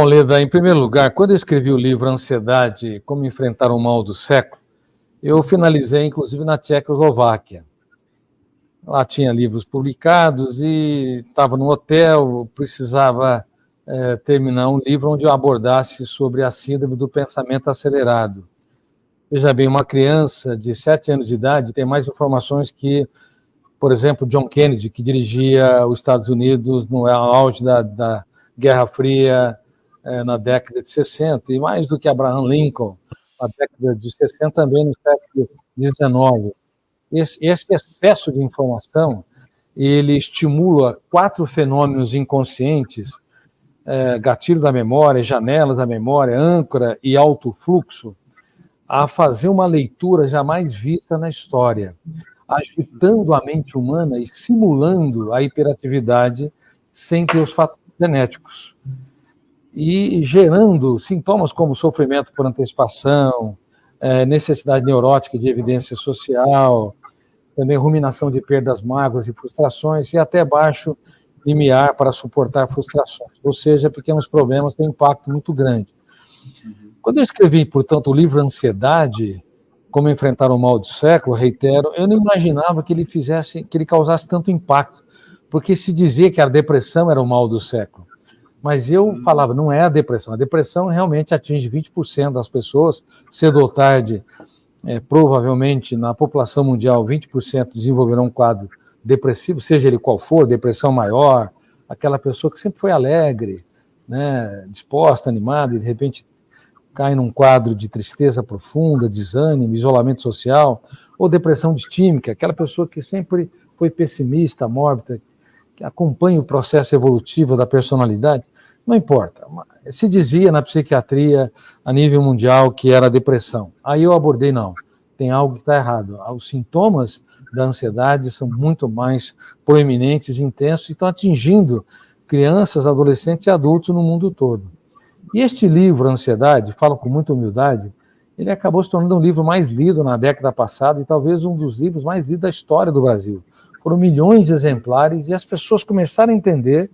Bom, Leda, em primeiro lugar, quando eu escrevi o livro Ansiedade, Como Enfrentar o Mal do Século, eu finalizei, inclusive, na Tchecoslováquia. Lá tinha livros publicados e estava no hotel, precisava terminar um livro onde eu abordasse sobre a síndrome do pensamento acelerado. Veja bem, uma criança de 7 anos de idade tem mais informações que, por exemplo, John Kennedy, que dirigia os Estados Unidos no auge da Guerra Fria, na década de 60, e mais do que Abraham Lincoln, na década de 60, também no século XIX. Esse excesso de informação, ele estimula 4 fenômenos inconscientes, gatilho da memória, janelas da memória, âncora e alto fluxo, a fazer uma leitura jamais vista na história, agitando a mente humana e simulando a hiperatividade sem ter os fatores genéticos. E gerando sintomas como sofrimento por antecipação, necessidade neurótica de evidência social, também ruminação de perdas, mágoas e frustrações, e até baixo limiar para suportar frustrações. Ou seja, pequenos problemas têm um impacto muito grande. Quando eu escrevi, portanto, o livro Ansiedade, Como Enfrentar o Mal do Século, reitero, eu não imaginava que ele causasse tanto impacto, porque se dizia que a depressão era o mal do século. Mas eu falava, não é a depressão realmente atinge 20% das pessoas, cedo ou tarde, provavelmente na população mundial, 20% desenvolverão um quadro depressivo, seja ele qual for, depressão maior, aquela pessoa que sempre foi alegre, né, disposta, animada, e de repente cai num quadro de tristeza profunda, desânimo, isolamento social, ou depressão distímica, aquela pessoa que sempre foi pessimista, mórbida, que acompanha o processo evolutivo da personalidade, não importa. Se dizia na psiquiatria, a nível mundial, que era depressão. Aí eu abordei, não, tem algo que está errado. Os sintomas da ansiedade são muito mais proeminentes, intensos, e estão atingindo crianças, adolescentes e adultos no mundo todo. E este livro, Ansiedade, falo com muita humildade, ele acabou se tornando um livro mais lido na década passada e talvez um dos livros mais lidos da história do Brasil. Foram milhões de exemplares e as pessoas começaram a entender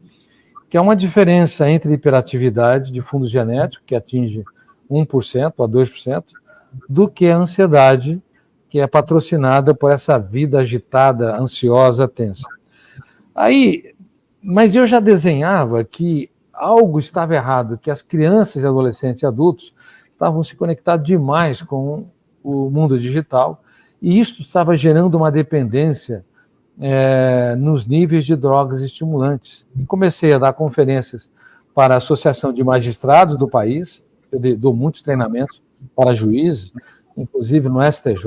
que há uma diferença entre hiperatividade de fundo genético, que atinge 1% a 2%, do que a ansiedade, que é patrocinada por essa vida agitada, ansiosa, tensa. Mas eu já desenhava que algo estava errado, que as crianças, adolescentes e adultos estavam se conectados demais com o mundo digital, e isso estava gerando uma dependência nos níveis de drogas estimulantes. E comecei a dar conferências para a Associação de Magistrados do país, eu dou muitos treinamentos para juízes, inclusive no STJ,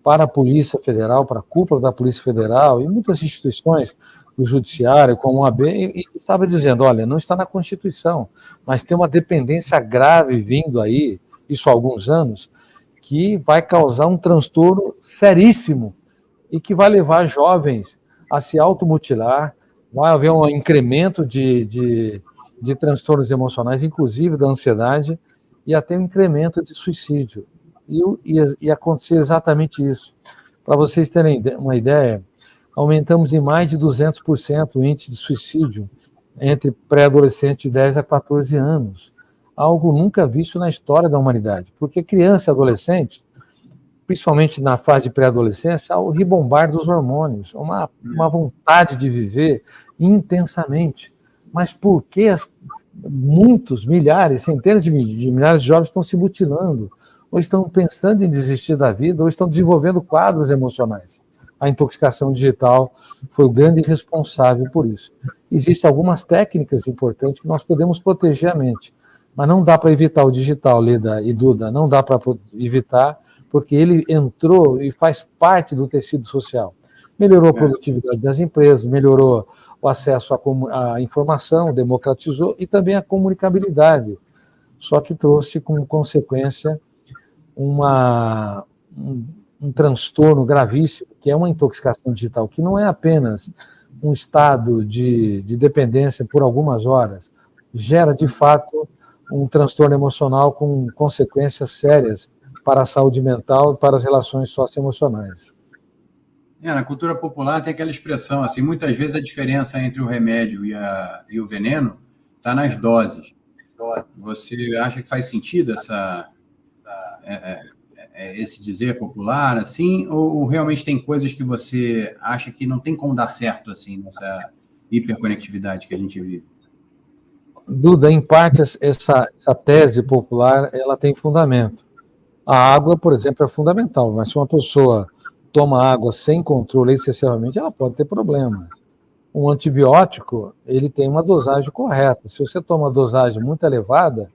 para a Polícia Federal, para a cúpula da Polícia Federal, e muitas instituições do Judiciário, como a AB, e estava dizendo, olha, não está na Constituição, mas tem uma dependência grave vindo aí, isso há alguns anos, que vai causar um transtorno seríssimo e que vai levar jovens a se automutilar, vai haver um incremento de transtornos emocionais, inclusive da ansiedade, e até um incremento de suicídio. E acontecer exatamente isso. Para vocês terem uma ideia, aumentamos em mais de 200% o índice de suicídio entre pré-adolescentes de 10 a 14 anos. Algo nunca visto na história da humanidade, porque crianças e adolescentes, principalmente na fase de pré-adolescência, há o ribombar dos hormônios, uma vontade de viver intensamente. Mas por que muitos, milhares, centenas de milhares de jovens estão se mutilando, ou estão pensando em desistir da vida, ou estão desenvolvendo quadros emocionais? A intoxicação digital foi o grande responsável por isso. Existem algumas técnicas importantes que nós podemos proteger a mente, mas não dá para evitar o digital, Leda e Duda, não dá para evitar, porque ele entrou e faz parte do tecido social. Melhorou a produtividade das empresas, melhorou o acesso à informação, democratizou e também a comunicabilidade, só que trouxe como consequência um transtorno gravíssimo, que é uma intoxicação digital, que não é apenas um estado de dependência por algumas horas, gera, de fato, um transtorno emocional com consequências sérias para a saúde mental e para as relações socioemocionais. Na cultura popular tem aquela expressão, muitas vezes a diferença entre o remédio e o veneno está nas doses. Você acha que faz sentido esse dizer popular, assim, ou realmente tem coisas que você acha que não tem como dar certo, assim, nessa hiperconectividade que a gente vive? Duda, em parte, essa tese popular, ela tem fundamento. A água, por exemplo, é fundamental, mas se uma pessoa toma água sem controle excessivamente, ela pode ter problemas. Um antibiótico, ele tem uma dosagem correta. Se você toma uma dosagem muito elevada,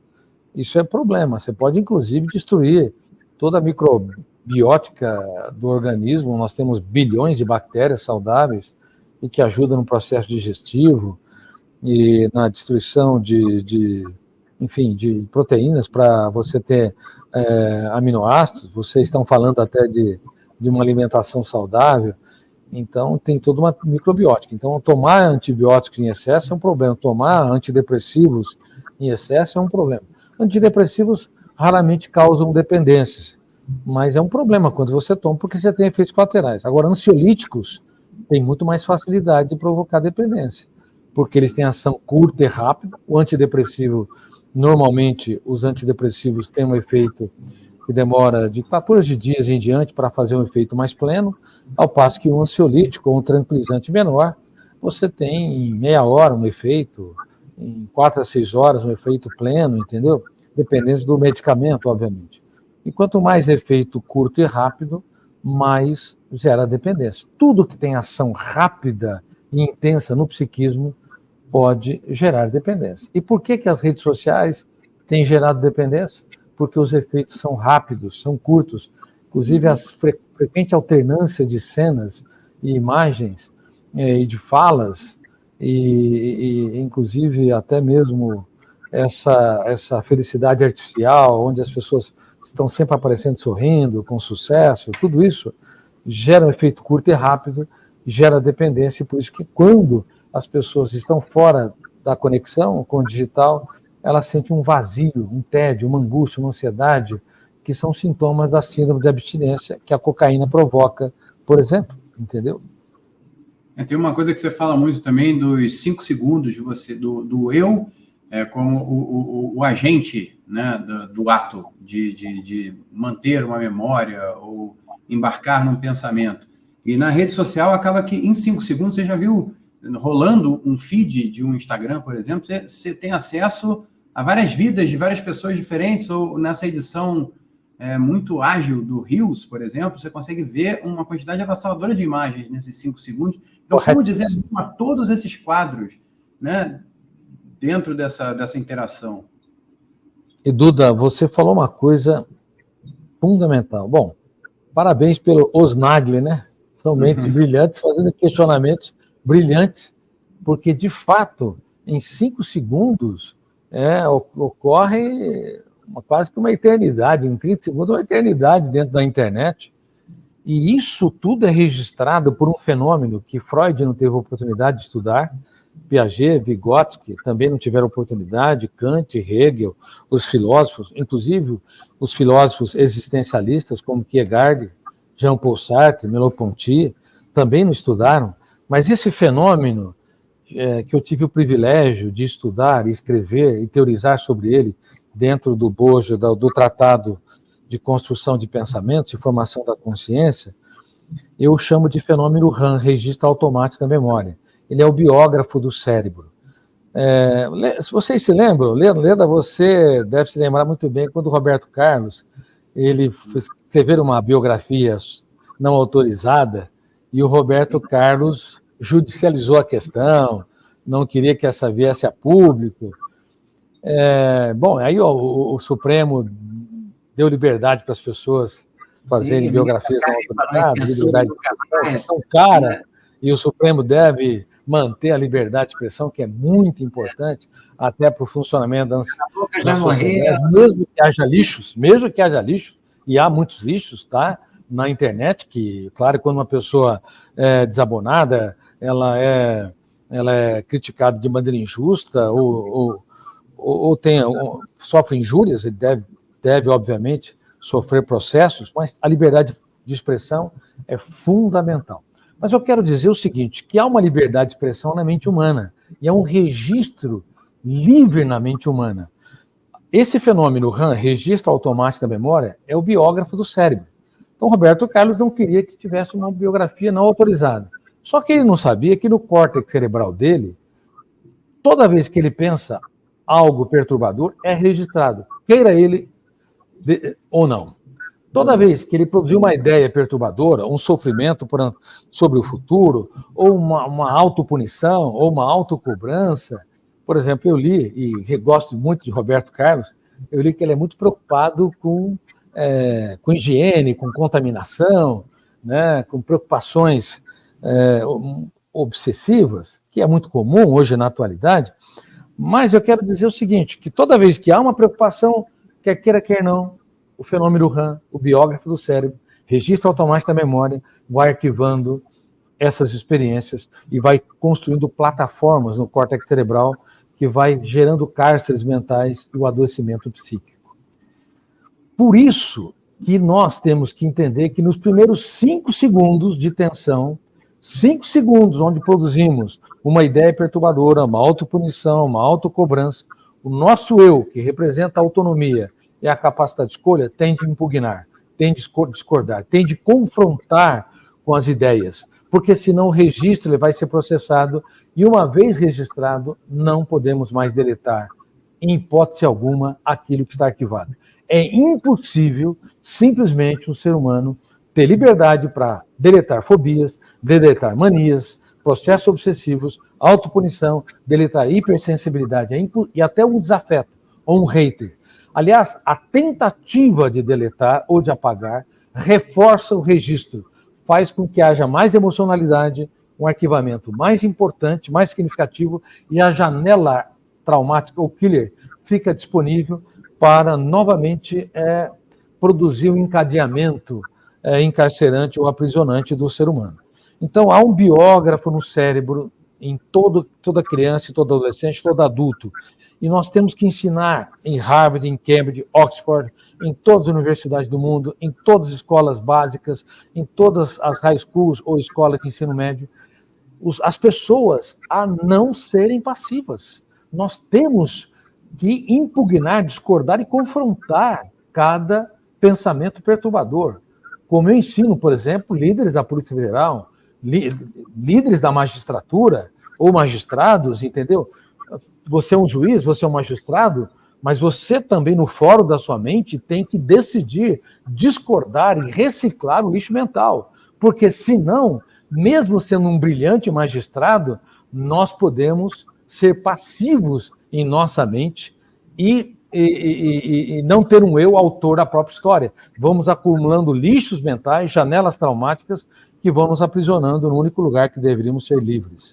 isso é problema. Você pode, inclusive, destruir toda a microbiótica do organismo. Nós temos bilhões de bactérias saudáveis e que ajudam no processo digestivo e na destruição enfim, de proteínas para você ter aminoácidos. Vocês estão falando até de uma alimentação saudável. Então, tem toda uma microbiótica. Então, tomar antibióticos em excesso é um problema. Tomar antidepressivos em excesso é um problema. Antidepressivos raramente causam dependências, mas é um problema quando você toma, porque você tem efeitos colaterais. Agora, ansiolíticos têm muito mais facilidade de provocar dependência, porque eles têm ação curta e rápida. O antidepressivo, normalmente, os antidepressivos têm um efeito que demora de 14 dias em diante para fazer um efeito mais pleno, ao passo que um ansiolítico ou um tranquilizante menor, você tem em meia hora um efeito, em 4 a 6 horas um efeito pleno, entendeu? Dependendo do medicamento, obviamente. E quanto mais efeito curto e rápido, mais gera dependência. Tudo que tem ação rápida e intensa no psiquismo pode gerar dependência. E por que as redes sociais têm gerado dependência? Porque os efeitos são rápidos, são curtos. Inclusive, a frequente alternância de cenas e imagens e de falas, inclusive até mesmo essa felicidade artificial, onde as pessoas estão sempre aparecendo sorrindo, com sucesso, tudo isso gera um efeito curto e rápido, gera dependência, e por isso que quando as pessoas estão fora da conexão com o digital, elas sentem um vazio, um tédio, uma angústia, uma ansiedade, que são sintomas da síndrome de abstinência que a cocaína provoca, por exemplo, entendeu? Tem uma coisa que você fala muito também dos 5 segundos de você, do eu como o agente, né, do ato de manter uma memória ou embarcar num pensamento. E na rede social acaba que em 5 segundos, você já viu rolando um feed de um Instagram, por exemplo, você tem acesso a várias vidas de várias pessoas diferentes, ou nessa edição muito ágil do Reels, por exemplo, você consegue ver uma quantidade avassaladora de imagens nesses 5 segundos. Então, como dizer a todos esses quadros, né, dentro dessa interação? E, Duda, você falou uma coisa fundamental. Bom, parabéns pelo Osnagli, né? São mentes brilhantes, fazendo questionamentos brilhantes, porque, de fato, em 5 segundos ocorre quase que uma eternidade, em 30 segundos, uma eternidade dentro da internet. E isso tudo é registrado por um fenômeno que Freud não teve oportunidade de estudar, Piaget, Vygotsky também não tiveram oportunidade, Kant, Hegel, os filósofos, inclusive os filósofos existencialistas como Kierkegaard, Jean-Paul Sartre, Merleau-Ponty, também não estudaram. Mas esse fenômeno que eu tive o privilégio de estudar, escrever e teorizar sobre ele dentro do bojo do Tratado de Construção de Pensamentos e Formação da Consciência, eu chamo de fenômeno RAM, Registro Automático da Memória. Ele é o biógrafo do cérebro. Se vocês se lembram, Leda, você deve se lembrar muito bem quando o Roberto Carlos ele escreveu uma biografia não autorizada e o Roberto Carlos judicializou a questão, não queria que essa viesse a público. Bom, aí o Supremo deu liberdade para as pessoas fazerem biografias não autorizadas, liberdade de expressão, cara, e o Supremo deve manter a liberdade de expressão, que é muito importante, até para o funcionamento da sociedade, mesmo que haja lixos, e há muitos lixos, tá, na internet, que, claro, quando uma pessoa é desabonada, ela é criticada de maneira injusta, ou sofre injúrias, ele deve, obviamente, sofrer processos, mas a liberdade de expressão é fundamental. Mas eu quero dizer o seguinte, que há uma liberdade de expressão na mente humana, e é um registro livre na mente humana. Esse fenômeno RAM, registro automático da memória, é o biógrafo do cérebro. Então, Roberto Carlos não queria que tivesse uma biografia não autorizada. Só que ele não sabia que no córtex cerebral dele, toda vez que ele pensa algo perturbador, é registrado, queira ele ou não. Toda vez que ele produziu uma ideia perturbadora, um sofrimento sobre o futuro, ou uma autopunição, ou uma autocobrança, por exemplo, eu li, e gosto muito de Roberto Carlos, eu li que ele é muito preocupado com higiene, com contaminação, né, com preocupações obsessivas, que é muito comum hoje na atualidade, mas eu quero dizer o seguinte, que toda vez que há uma preocupação, quer queira, quer não, o fenômeno RAM, o biógrafo do cérebro, registro automático da memória, vai arquivando essas experiências e vai construindo plataformas no córtex cerebral que vai gerando cárceres mentais e o adoecimento psíquico. Por isso que nós temos que entender que nos primeiros 5 segundos de tensão, 5 segundos onde produzimos uma ideia perturbadora, uma autopunição, uma autocobrança, o nosso eu, que representa a autonomia e a capacidade de escolha, tem de impugnar, tem de discordar, tem de confrontar com as ideias, porque senão o registro ele vai ser processado e uma vez registrado, não podemos mais deletar, em hipótese alguma, aquilo que está arquivado. É impossível, simplesmente, um ser humano ter liberdade para deletar fobias, deletar manias, processos obsessivos, autopunição, deletar hipersensibilidade e até um desafeto ou um hater. Aliás, a tentativa de deletar ou de apagar reforça o registro, faz com que haja mais emocionalidade, um arquivamento mais importante, mais significativo, e a janela traumática ou killer fica disponível para novamente produzir um encadeamento encarcerante ou aprisionante do ser humano. Então, há um biógrafo no cérebro em toda criança, todo adolescente, todo adulto. E nós temos que ensinar em Harvard, em Cambridge, Oxford, em todas as universidades do mundo, em todas as escolas básicas, em todas as high schools ou escolas de ensino médio, as pessoas a não serem passivas. Nós temos que impugnar, discordar e confrontar cada pensamento perturbador. Como eu ensino, por exemplo, líderes da Polícia Federal, líderes da magistratura ou magistrados, entendeu? Você é um juiz, você é um magistrado, mas você também, no fórum da sua mente, tem que decidir, discordar e reciclar o lixo mental. Porque, senão, mesmo sendo um brilhante magistrado, nós podemos ser passivos em nossa mente e não ter um eu autor da própria história. Vamos acumulando lixos mentais, janelas traumáticas, que vão nos aprisionando no único lugar que deveríamos ser livres.